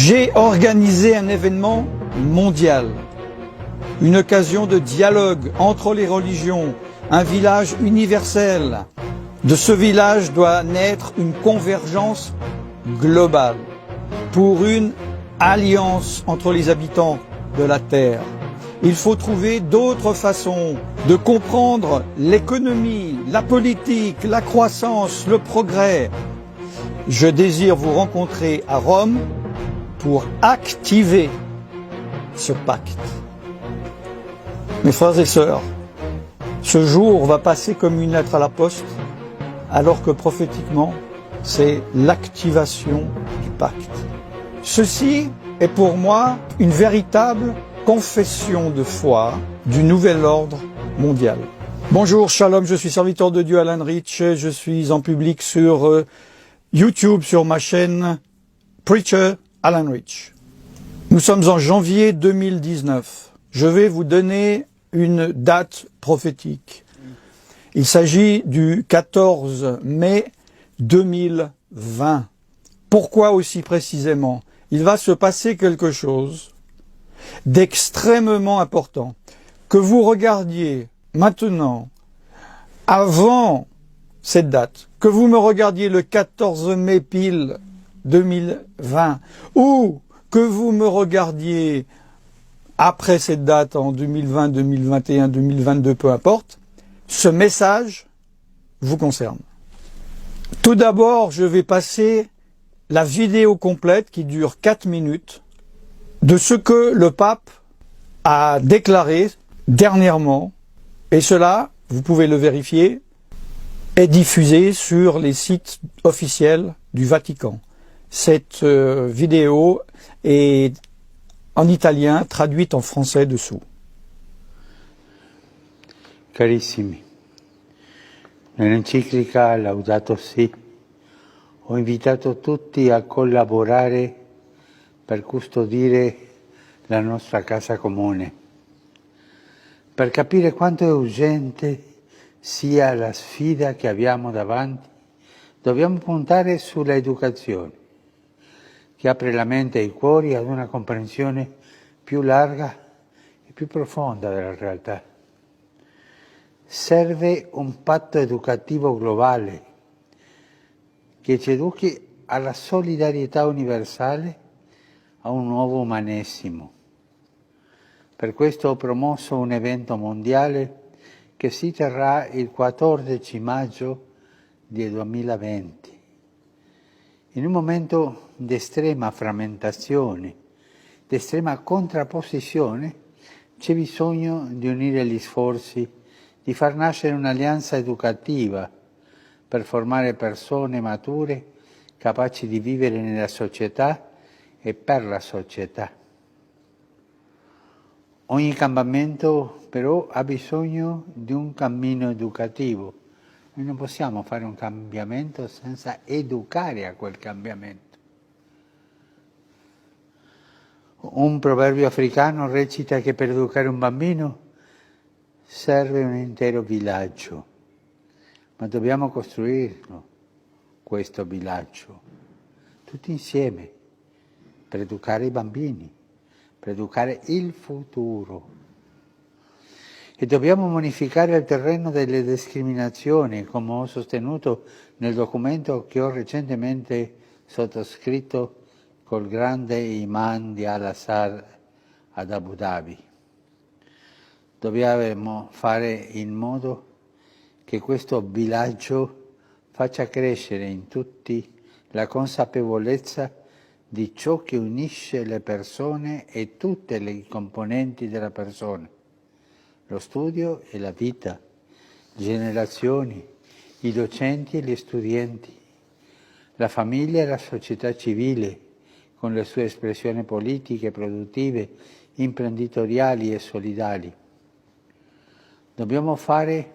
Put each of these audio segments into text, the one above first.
J'ai organisé un événement mondial, une occasion de dialogue entre les religions, un village universel. De ce village doit naître une convergence globale pour une alliance entre les habitants de la Terre. Il faut trouver d'autres façons de comprendre l'économie, la politique, la croissance, le progrès. Je désire vous rencontrer à Rome pour activer ce pacte. Mes frères et sœurs, ce jour va passer comme une lettre à la poste, alors que prophétiquement, c'est l'activation du pacte. Ceci est pour moi une véritable confession de foi du nouvel ordre mondial. Bonjour, shalom, je suis serviteur de Dieu Alan Rich, je suis en public sur YouTube, sur ma chaîne Preacher Alan Rich. Nous sommes en janvier 2019. Je vais vous donner une date prophétique. Il s'agit du 14 mai 2020. Pourquoi aussi précisément? Il va se passer quelque chose d'extrêmement important. Que vous regardiez maintenant, avant cette date, que vous me regardiez le 14 mai pile 2020, ou que vous me regardiez après cette date en 2020, 2021, 2022, peu importe, ce message vous concerne. Tout d'abord, je vais passer la vidéo complète qui dure 4 minutes de ce que le pape a déclaré dernièrement, et cela, vous pouvez le vérifier, est diffusé sur les sites officiels du Vatican. Cette vidéo est en italien, traduite en français dessous. Carissimi, nell'enciclica Laudato Si ho invitato tutti a collaborare per custodire la nostra casa comune, per capire quanto è urgente sia la sfida che abbiamo davanti. Dobbiamo puntare sulla educazione, che apre la mente e i cuori ad una comprensione più larga e più profonda della realtà. Serve un patto educativo globale che ci educhi alla solidarietà universale, a un nuovo umanesimo. Per questo ho promosso un evento mondiale che si terrà il 14 maggio del 2020. In un momento di estrema frammentazione, di estrema contrapposizione, c'è bisogno di unire gli sforzi, di far nascere un'alleanza educativa per formare persone mature capaci di vivere nella società e per la società. Ogni cambiamento però ha bisogno di un cammino educativo. Noi non possiamo fare un cambiamento senza educare a quel cambiamento. Un proverbio africano recita che per educare un bambino serve un intero villaggio, ma dobbiamo costruirlo, questo villaggio, tutti insieme, per educare i bambini, per educare il futuro. E dobbiamo bonificare il terreno delle discriminazioni, come ho sostenuto nel documento che ho recentemente sottoscritto col grande imam di Al-Azhar ad Abu Dhabi. Dobbiamo fare in modo che questo villaggio faccia crescere in tutti la consapevolezza di ciò che unisce le persone e tutte le componenti della persona. Lo studio e la vita, le generazioni, i docenti e gli studenti, la famiglia e la società civile, con le sue espressioni politiche, produttive, imprenditoriali e solidali. Dobbiamo fare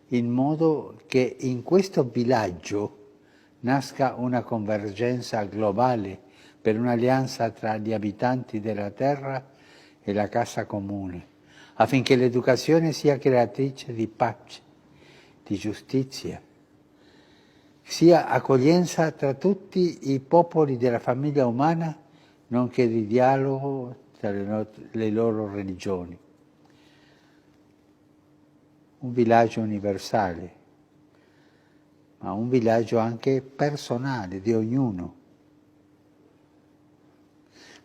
in modo che in questo villaggio nasca una convergenza globale per un'alleanza tra gli abitanti della terra e la casa comune, affinché l'educazione sia creatrice di pace, di giustizia, sia accoglienza tra tutti i popoli della famiglia umana nonché di dialogo tra le loro religioni. Un villaggio universale, ma un villaggio anche personale di ognuno.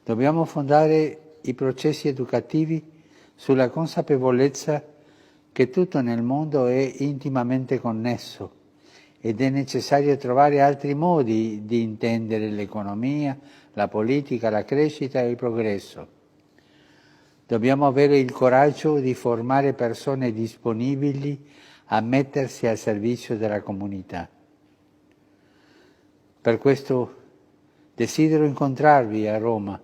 Dobbiamo fondare i processi educativi sulla consapevolezza che tutto nel mondo è intimamente connesso ed è necessario trovare altri modi di intendere l'economia, la politica, la crescita e il progresso. Dobbiamo avere il coraggio di formare persone disponibili a mettersi al servizio della comunità. Per questo desidero incontrarvi a Roma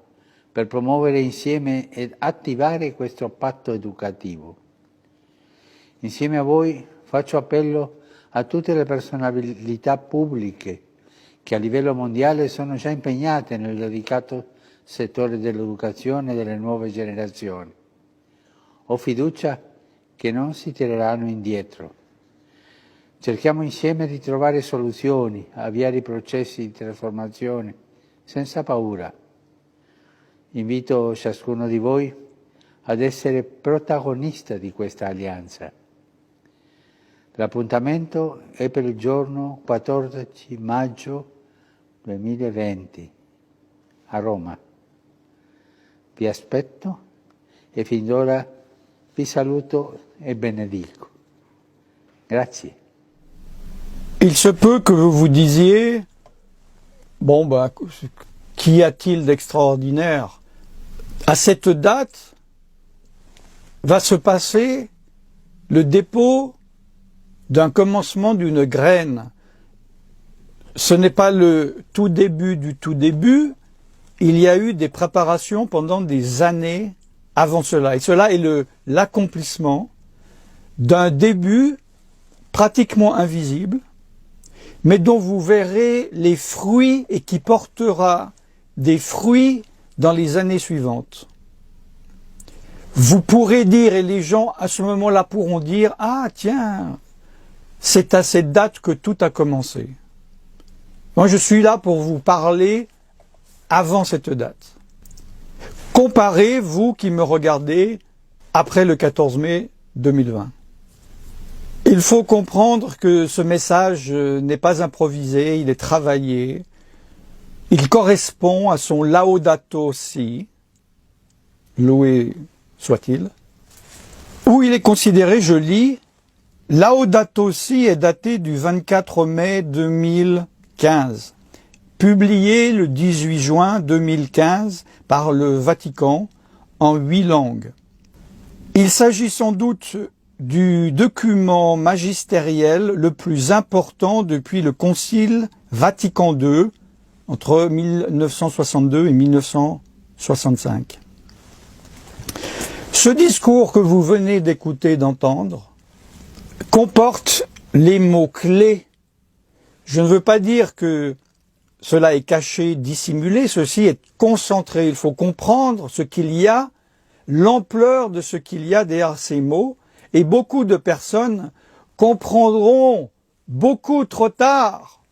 per promuovere insieme ed attivare questo patto educativo. Insieme a voi faccio appello a tutte le personalità pubbliche che a livello mondiale sono già impegnate nel delicato settore dell'educazione e delle nuove generazioni. Ho fiducia che non si tireranno indietro. Cerchiamo insieme di trovare soluzioni, avviare i processi di trasformazione senza paura. Invito ciascuno di voi ad essere protagonista di questa alleanza. L'appuntamento è per il giorno 14 maggio 2020 a Roma. Vi aspetto e fin d'ora vi saluto e benedico. Grazie. Il se peut que vous vous disiez, bon bah, qu'y a-t-il d'extraordinaire? À cette date va se passer le dépôt d'un commencement d'une graine. Ce n'est pas le tout début du tout début, il y a eu des préparations pendant des années avant cela. Et cela est l'accomplissement d'un début pratiquement invisible, mais dont vous verrez les fruits et qui portera des fruits dans les années suivantes. Vous pourrez dire, et les gens à ce moment-là pourront dire, ah tiens, c'est à cette date que tout a commencé. Moi je suis là pour vous parler avant cette date. Comparez, vous qui me regardez, après le 14 mai 2020. Il faut comprendre que ce message n'est pas improvisé, il est travaillé. Il correspond à son Laudato Si, loué soit-il, où il est considéré, je lis, Laudato Si est daté du 24 mai 2015, publié le 18 juin 2015 par le Vatican en 8 langues. Il s'agit sans doute du document magistériel le plus important depuis le Concile Vatican II entre 1962 et 1965. Ce discours que vous venez d'écouter, d'entendre, comporte les mots-clés. Je ne veux pas dire que cela est caché, dissimulé, ceci est concentré. Il faut comprendre ce qu'il y a, l'ampleur de ce qu'il y a derrière ces mots, et beaucoup de personnes comprendront beaucoup trop tard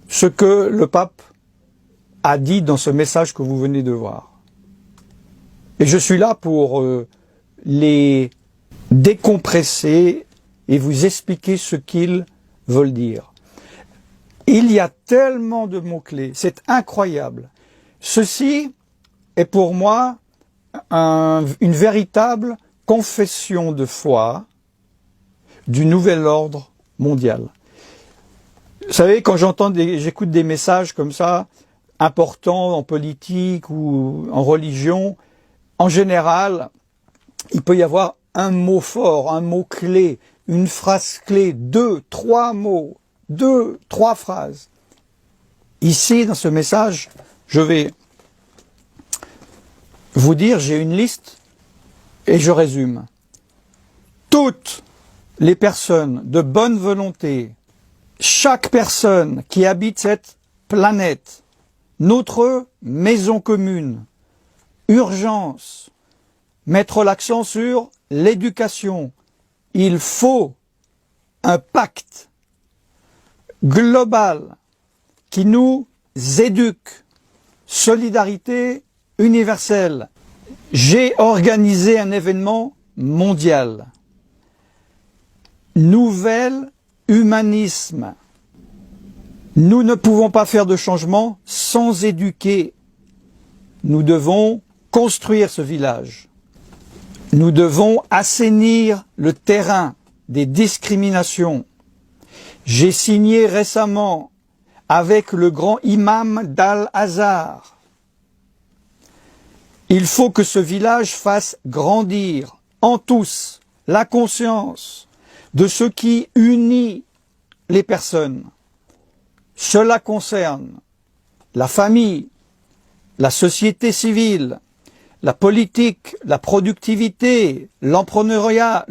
ce que le pape a dit dans ce message que vous venez de voir. Et je suis là pour les décompresser et vous expliquer ce qu'ils veulent dire. Il y a tellement de mots-clés, c'est incroyable. Ceci est pour moi une véritable confession de foi du nouvel ordre mondial. Vous savez, quand j'écoute des messages comme ça, importants en politique ou en religion, en général, il peut y avoir un mot fort, un mot clé, une phrase clé, 2, 3 mots, 2, 3 phrases. Ici, dans ce message, je vais vous dire, j'ai une liste et je résume. Toutes les personnes de bonne volonté, chaque personne qui habite cette planète, notre maison commune, urgence, mettre l'accent sur l'éducation. Il faut un pacte global qui nous éduque solidarité universelle. J'ai organisé un événement mondial. Nouvel humanisme. Nous ne pouvons pas faire de changement sans éduquer. Nous devons construire ce village. Nous devons assainir le terrain des discriminations. J'ai signé récemment avec le grand imam d'Al-Azhar. Il faut que ce village fasse grandir en tous la conscience de ce qui unit les personnes. Cela concerne la famille, la société civile, la politique, la productivité, l'entrepreneuriat,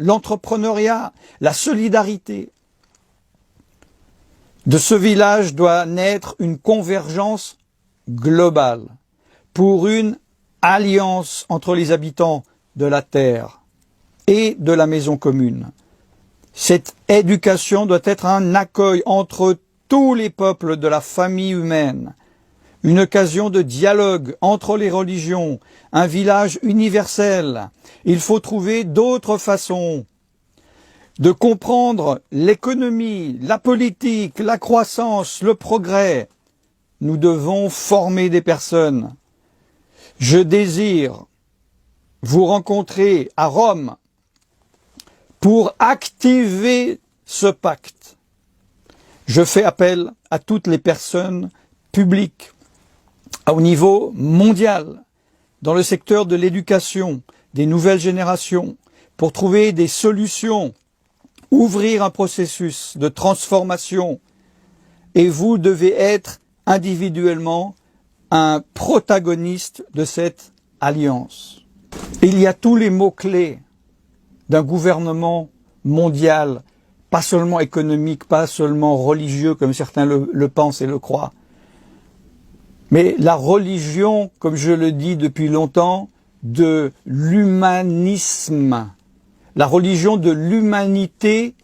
la solidarité. De ce village doit naître une convergence globale pour une alliance entre les habitants de la terre et de la maison commune. Cette éducation doit être un accueil entre tous les peuples de la famille humaine, une occasion de dialogue entre les religions, un village universel. Il faut trouver d'autres façons de comprendre l'économie, la politique, la croissance, le progrès. Nous devons former des personnes. Je désire vous rencontrer à Rome pour activer ce pacte. Je fais appel à toutes les personnes publiques au niveau mondial, dans le secteur de l'éducation, des nouvelles générations, pour trouver des solutions, ouvrir un processus de transformation. Et vous devez être individuellement un protagoniste de cette alliance. Il y a tous les mots-clés d'un gouvernement mondial, pas seulement économique, pas seulement religieux comme certains le pensent et le croient. Mais la religion, comme je le dis depuis longtemps, de l'humanisme. La religion de l'humanité,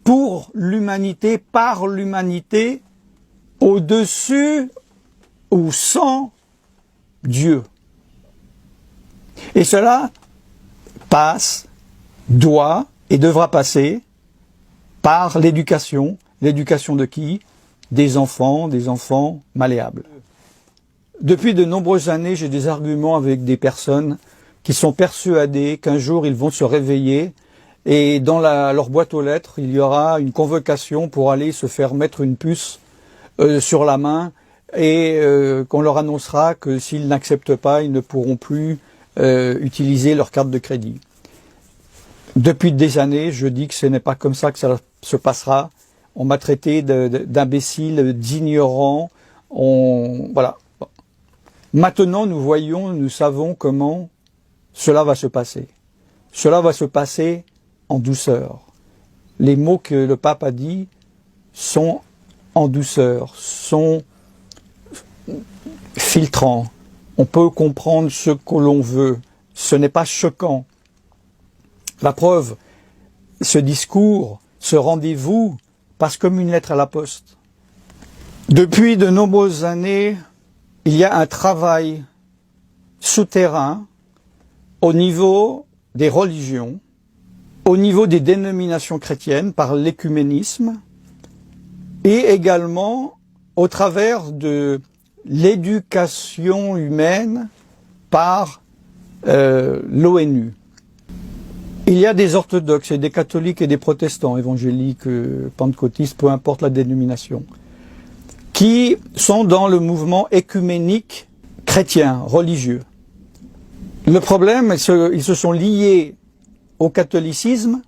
pour l'humanité, par l'humanité, au-dessus ou sans Dieu. Et cela passe, doit et devra passer par l'éducation. L'éducation de qui? Des enfants malléables. Depuis de nombreuses années, j'ai des arguments avec des personnes qui sont persuadées qu'un jour ils vont se réveiller et dans leur boîte aux lettres, il y aura une convocation pour aller se faire mettre une puce sur la main et qu'on leur annoncera que s'ils n'acceptent pas, ils ne pourront plus utiliser leur carte de crédit. Depuis des années, je dis que ce n'est pas comme ça que ça se passera. On m'a traité d'imbécile, d'ignorant. Voilà. Maintenant, nous savons comment cela va se passer. Cela va se passer en douceur. Les mots que le pape a dit sont en douceur, sont filtrants. On peut comprendre ce que l'on veut. Ce n'est pas choquant. La preuve, ce discours, ce rendez-vous, passe comme une lettre à la poste. Depuis de nombreuses années, il y a un travail souterrain au niveau des religions, au niveau des dénominations chrétiennes par l'écuménisme et également au travers de l'éducation humaine par l'ONU. Il y a des orthodoxes et des catholiques et des protestants, évangéliques, pentecôtistes, peu importe la dénomination, qui sont dans le mouvement écuménique chrétien, religieux. Le problème, ils se sont liés au catholicisme,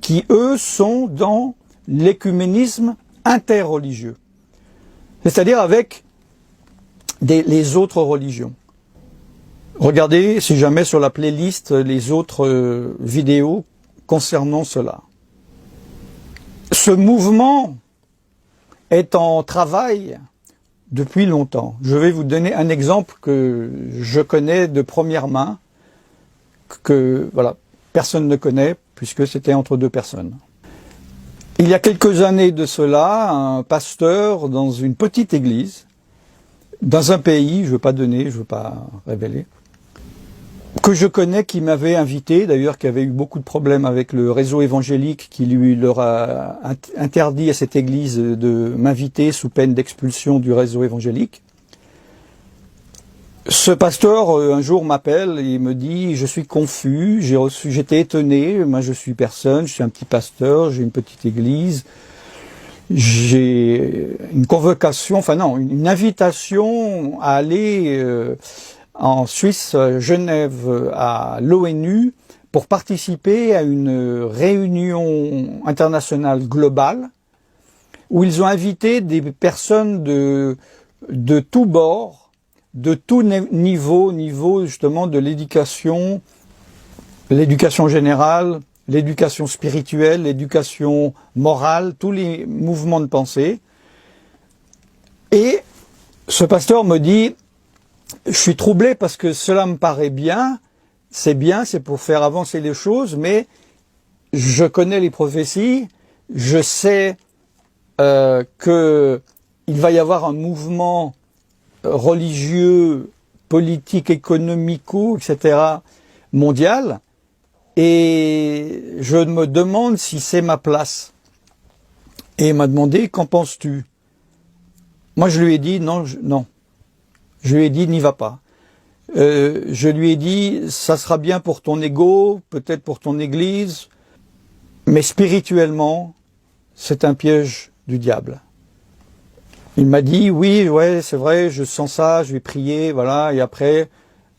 qui eux sont dans l'écuménisme interreligieux, c'est-à-dire avec les autres religions. Regardez, si jamais, sur la playlist, les autres vidéos concernant cela. Ce mouvement est en travail depuis longtemps. Je vais vous donner un exemple que je connais de première main, que voilà, personne ne connaît, puisque c'était entre deux personnes. Il y a quelques années de cela, un pasteur dans une petite église dans un pays, je ne veux pas donner, je ne veux pas révéler, que je connais, qui m'avait invité, d'ailleurs qui avait eu beaucoup de problèmes avec le réseau évangélique, qui leur a interdit à cette église de m'inviter sous peine d'expulsion du réseau évangélique. Ce pasteur, un jour, m'appelle et me dit « Je suis confus, j'étais étonné, moi je suis personne, je suis un petit pasteur, j'ai une petite église, j'ai une convocation, enfin non, une invitation à aller en Suisse, Genève, à l'ONU, pour participer à une réunion internationale globale, où ils ont invité des personnes de tous bords, de tout niveau justement de l'éducation générale, l'éducation spirituelle, l'éducation morale, tous les mouvements de pensée. Et ce pasteur me dit, je suis troublé parce que cela me paraît bien, c'est pour faire avancer les choses, mais je connais les prophéties, je sais que il va y avoir un mouvement religieux, politique, économico, etc., mondial, et je me demande si c'est ma place. Et il m'a demandé, qu'en penses-tu? Moi, je lui ai dit, non. Je lui ai dit, n'y va pas. Je lui ai dit, ça sera bien pour ton ego, peut-être pour ton église, mais spirituellement, c'est un piège du diable. Il m'a dit, oui, ouais, c'est vrai, je sens ça, je vais prier, voilà. Et après,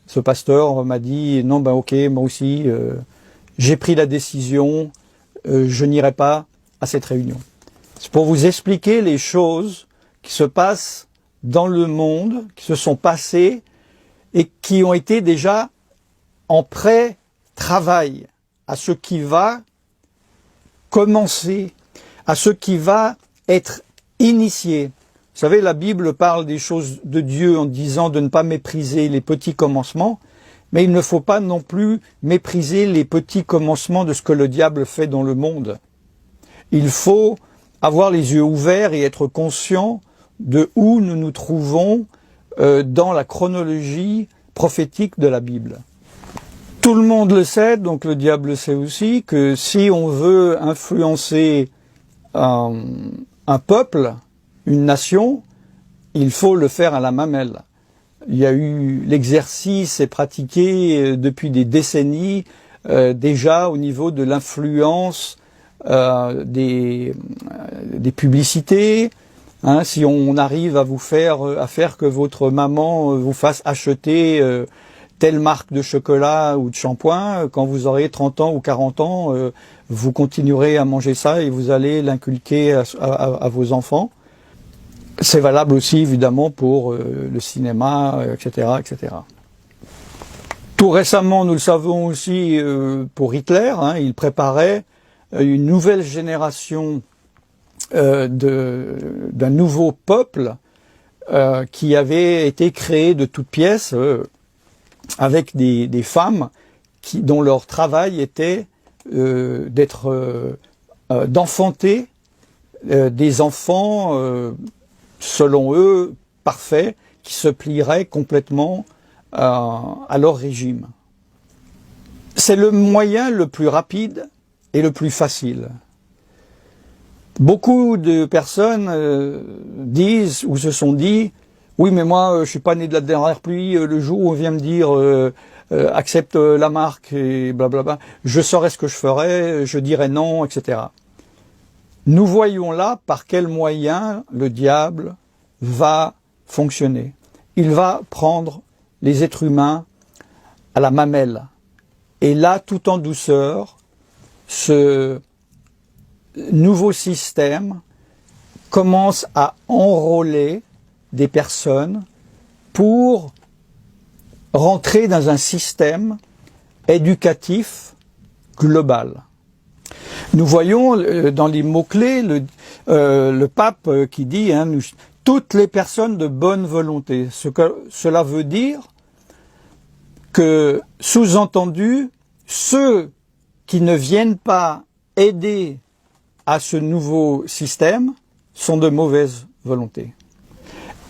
ce pasteur m'a dit, non, ben ok, moi aussi, j'ai pris la décision, je n'irai pas à cette réunion. C'est pour vous expliquer les choses qui se passent dans le monde, qui se sont passées et qui ont été déjà en pré-travail à ce qui va commencer, à ce qui va être initié. Vous savez, la Bible parle des choses de Dieu en disant de ne pas mépriser les petits commencements, mais il ne faut pas non plus mépriser les petits commencements de ce que le diable fait dans le monde. Il faut avoir les yeux ouverts et être conscient de où nous nous trouvons dans la chronologie prophétique de la Bible. Tout le monde le sait, donc le diable le sait aussi, que si on veut influencer un peuple, une nation, il faut le faire à la mamelle. Il y a eu l'exercice est pratiqué depuis des décennies déjà au niveau de l'influence des publicités. Hein, si on arrive à faire que votre maman vous fasse acheter telle marque de chocolat ou de shampoing, quand vous aurez 30 ans ou 40 ans, vous continuerez à manger ça et vous allez l'inculquer à vos enfants. C'est valable aussi évidemment pour le cinéma, etc., etc. Tout récemment, nous le savons aussi pour Hitler, hein, il préparait une nouvelle génération d'un nouveau peuple qui avait été créé de toutes pièces avec des femmes dont leur travail était d'enfanter des enfants selon eux, parfaits, qui se plieraient complètement à leur régime. C'est le moyen le plus rapide et le plus facile. Beaucoup de personnes disent ou se sont dit « Oui, mais moi, je suis pas né de la dernière pluie, le jour où on vient me dire accepte la marque et blablabla, je saurais ce que je ferais, je dirais non, etc. » Nous voyons là par quel moyen le diable va fonctionner. Il va prendre les êtres humains à la mamelle. Et là, tout en douceur, ce nouveau système commence à enrôler des personnes pour rentrer dans un système éducatif global. Nous voyons dans les mots-clés le pape qui dit toutes les personnes de bonne volonté. Ce que cela veut dire que, sous-entendu, ceux qui ne viennent pas aider à ce nouveau système sont de mauvaise volonté.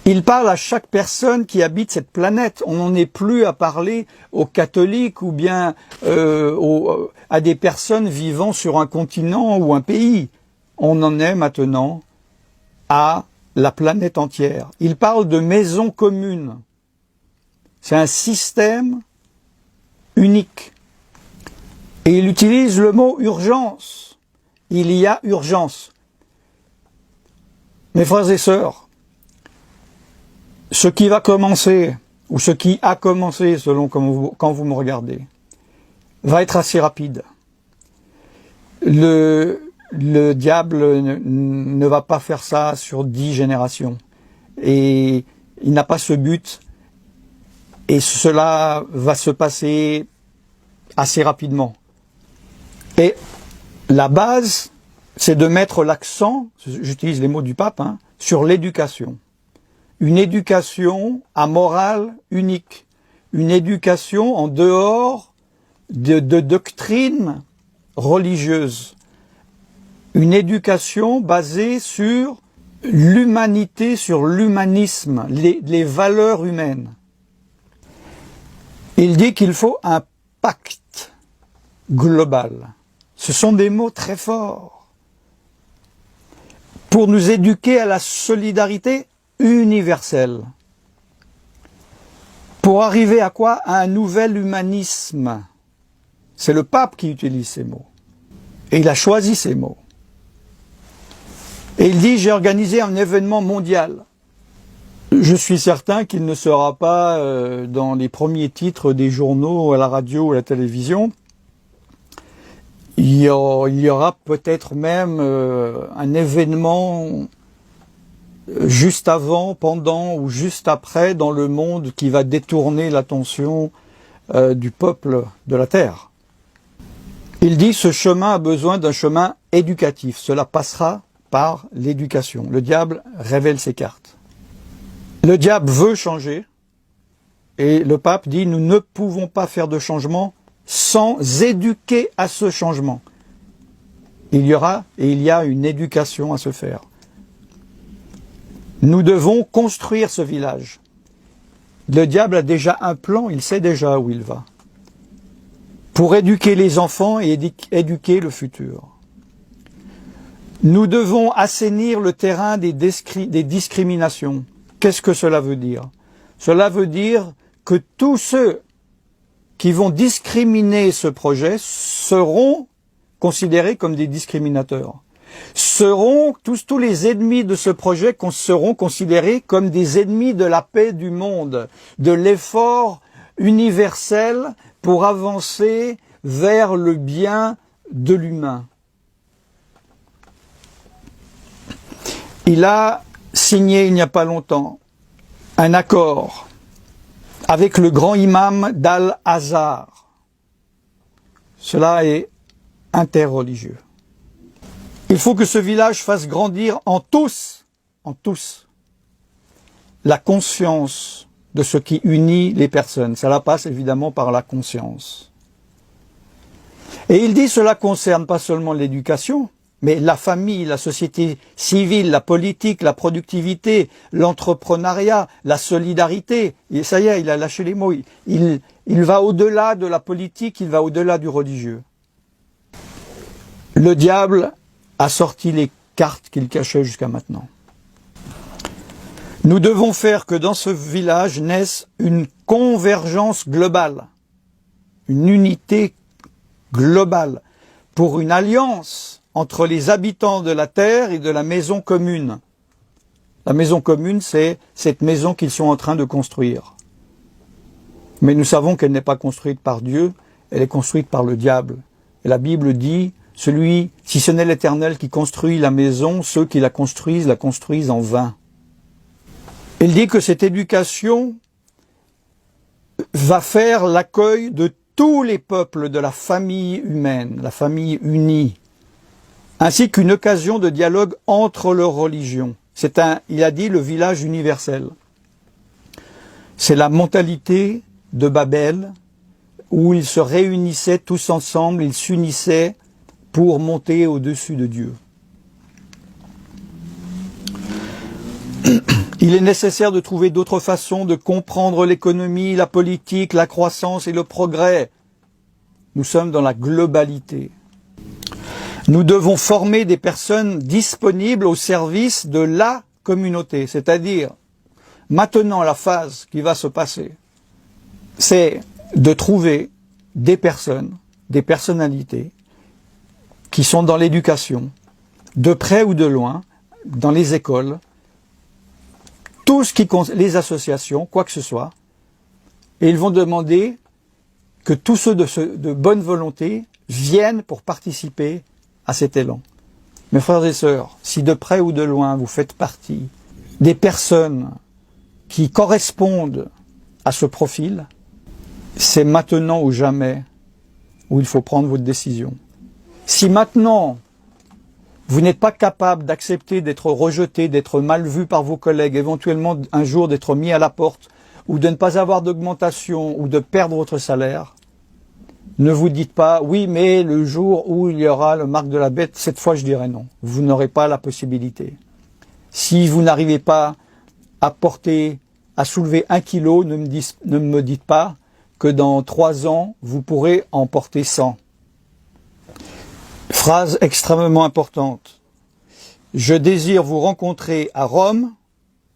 Il parle à chaque personne qui habite cette planète. On n'en est plus à parler aux catholiques ou bien à des personnes vivant sur un continent ou un pays. On en est maintenant à la planète entière. Il parle de maison commune. C'est un système unique. Et il utilise le mot urgence. Il y a urgence. Mes frères et sœurs, ce qui va commencer, ou ce qui a commencé selon quand vous me regardez, va être assez rapide. Le diable ne va pas faire ça sur 10 générations. Et il n'a pas ce but. Et cela va se passer assez rapidement. Et la base, c'est de mettre l'accent, j'utilise les mots du pape, sur l'éducation. Une éducation à morale unique. Une éducation en dehors de doctrines religieuses. Une éducation basée sur l'humanité, sur l'humanisme, les valeurs humaines. Il dit qu'il faut un pacte global. Ce sont des mots très forts. Pour nous éduquer à la solidarité universelle. Pour arriver à quoi? À un nouvel humanisme. C'est le pape qui utilise ces mots. Et il a choisi ces mots. Et il dit, j'ai organisé un événement mondial. Je suis certain qu'il ne sera pas dans les premiers titres des journaux, à la radio ou à la télévision. Il y aura peut-être même un événement juste avant, pendant ou juste après dans le monde qui va détourner l'attention du peuple de la terre. Il dit ce chemin a besoin d'un chemin éducatif. Cela passera par l'éducation. Le diable révèle ses cartes. Le diable veut changer et le pape dit nous ne pouvons pas faire de changement sans éduquer à ce changement. Il y a une éducation à se faire. Nous devons construire ce village. Le diable a déjà un plan, il sait déjà où il va. Pour éduquer les enfants et éduquer le futur. Nous devons assainir le terrain des discriminations. Qu'est-ce que cela veut dire? Cela veut dire que tous ceux qui vont discriminer ce projet seront considérés comme des discriminateurs. Tous les ennemis de ce projet seront considérés comme des ennemis de la paix du monde, de l'effort universel pour avancer vers le bien de l'humain. Il a signé il n'y a pas longtemps un accord avec le grand imam d'Al-Azhar. Cela est interreligieux. Il faut que ce village fasse grandir en tous, la conscience de ce qui unit les personnes. Cela passe évidemment par la conscience. Et il dit cela concerne pas seulement l'éducation, mais la famille, la société civile, la politique, la productivité, l'entrepreneuriat, la solidarité. Et ça y est, il a lâché les mots. Il va au-delà de la politique, il va au-delà du religieux. Le diable a sorti les cartes qu'il cachait jusqu'à maintenant. Nous devons faire que dans ce village naisse une convergence globale, une unité globale, pour une alliance entre les habitants de la terre et de la maison commune. La maison commune, c'est cette maison qu'ils sont en train de construire. Mais nous savons qu'elle n'est pas construite par Dieu, elle est construite par le diable. Et la Bible dit, si ce n'est l'Éternel qui construit la maison, ceux qui la construisent en vain. Il dit que cette éducation va faire l'accueil de tous les peuples de la famille humaine, la famille unie, ainsi qu'une occasion de dialogue entre leurs religions. Il a dit le village universel. C'est la mentalité de Babel, où ils se réunissaient tous ensemble, ils s'unissaient pour monter au-dessus de Dieu. Il est nécessaire de trouver d'autres façons de comprendre l'économie, la politique, la croissance et le progrès. Nous sommes dans la globalité. Nous devons former des personnes disponibles au service de la communauté, c'est-à-dire maintenant la phase qui va se passer, c'est de trouver des personnes, des personnalités qui sont dans l'éducation, de près ou de loin, dans les écoles, tout ce qui concerne les associations, quoi que ce soit, et ils vont demander que tous ceux de bonne volonté viennent pour participer à cet élan. Mes frères et sœurs, si de près ou de loin vous faites partie des personnes qui correspondent à ce profil, c'est maintenant ou jamais où il faut prendre votre décision. Si maintenant vous n'êtes pas capable d'accepter d'être rejeté, d'être mal vu par vos collègues, éventuellement un jour d'être mis à la porte, ou de ne pas avoir d'augmentation, ou de perdre votre salaire, ne vous dites pas, oui, mais le jour où il y aura le marque de la bête, cette fois je dirai non. Vous n'aurez pas la possibilité. Si vous n'arrivez pas à porter, à soulever 1 kilo, ne me dites pas que dans 3 ans, vous pourrez en porter 100. Phrase extrêmement importante. Je désire vous rencontrer à Rome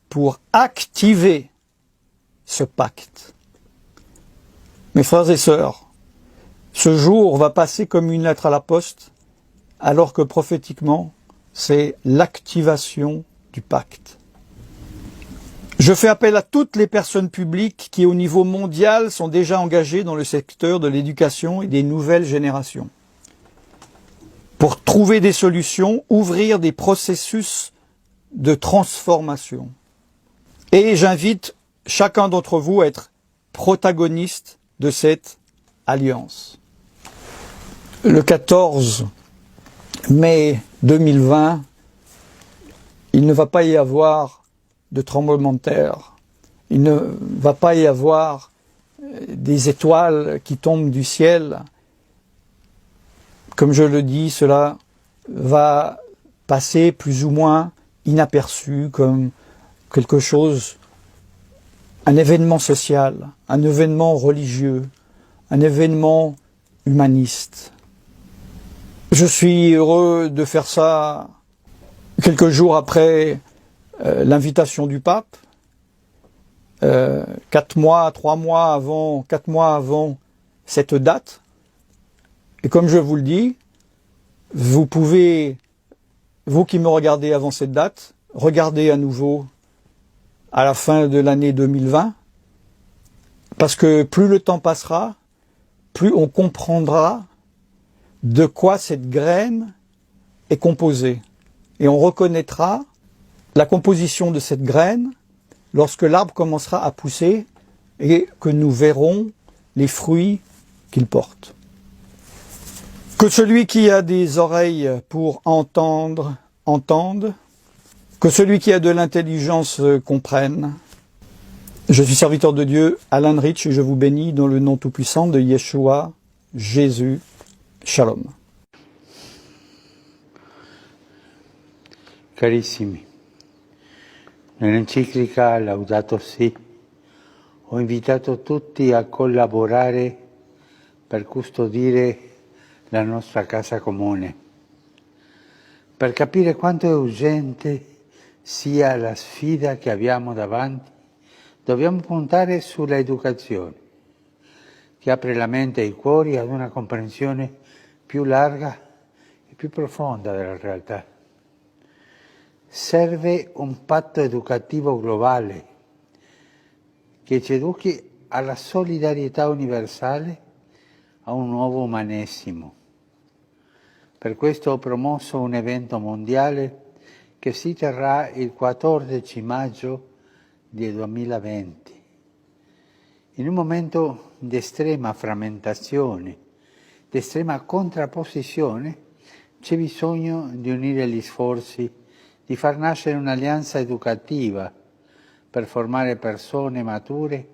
pour activer ce pacte. Mes frères et sœurs, ce jour va passer comme une lettre à la poste, alors que prophétiquement, c'est l'activation du pacte. Je fais appel à toutes les personnes publiques qui, au niveau mondial, sont déjà engagées dans le secteur de l'éducation et des nouvelles générations, pour trouver des solutions, ouvrir des processus de transformation. Et j'invite chacun d'entre vous à être protagoniste de cette alliance. Le 14 mai 2020, il ne va pas y avoir de tremblement de terre. Il ne va pas y avoir des étoiles qui tombent du ciel. Comme je le dis, cela va passer plus ou moins inaperçu comme quelque chose, un événement social, un événement religieux, un événement humaniste. Je suis heureux de faire ça quelques jours après l'invitation du pape, 4 mois avant cette date. Et comme je vous le dis, vous pouvez, vous qui me regardez avant cette date, regarder à nouveau à la fin de l'année 2020, parce que plus le temps passera, plus on comprendra de quoi cette graine est composée. Et on reconnaîtra la composition de cette graine lorsque l'arbre commencera à pousser et que nous verrons les fruits qu'il porte. Que celui qui a des oreilles pour entendre, entende. Que celui qui a de l'intelligence comprenne. Je suis serviteur de Dieu, Alan Rich, et je vous bénis dans le nom tout-puissant de Yeshua, Jésus. Shalom. Carissimi, nell'enciclica Laudato Si ho invitato tutti a collaborare per custodire la nostra casa comune, per capire quanto è urgente sia la sfida che abbiamo davanti. Dobbiamo puntare sulla educazione, che apre la mente e i cuori ad una comprensione più larga e più profonda della realtà. Serve un patto educativo globale che ci educhi alla solidarietà universale, a un nuovo umanesimo. Per questo ho promosso un evento mondiale che si terrà il 14 maggio del 2020. In un momento di estrema frammentazione, di estrema contrapposizione, c'è bisogno di unire gli sforzi, di far nascere un'alleanza educativa per formare persone mature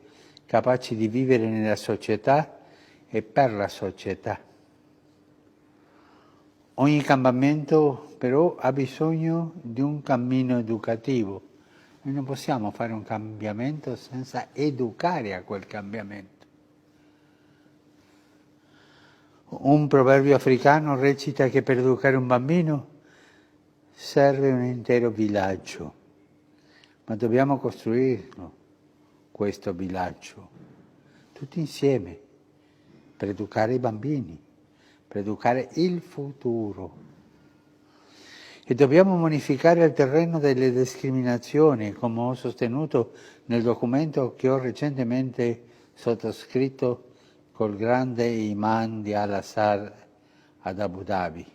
capaci di vivere nella società e per la società. Ogni cambiamento però ha bisogno di un cammino educativo, Noi non possiamo fare un cambiamento senza educare a quel cambiamento. Un proverbio africano recita che per educare un bambino serve un intero villaggio, ma dobbiamo costruirlo, questo villaggio, tutti insieme, per educare i bambini, per educare il futuro. E dobbiamo bonificare il terreno delle discriminazioni, come ho sostenuto nel documento che ho recentemente sottoscritto col grande imam di Al-Azhar ad Abu Dhabi.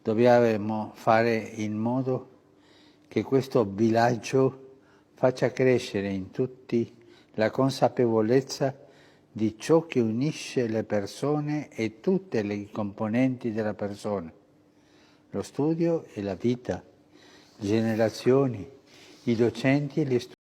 Dobbiamo fare in modo che questo villaggio faccia crescere in tutti la consapevolezza di ciò che unisce le persone e tutte le componenti della persona, lo studio e la vita, le generazioni, i docenti e gli studenti.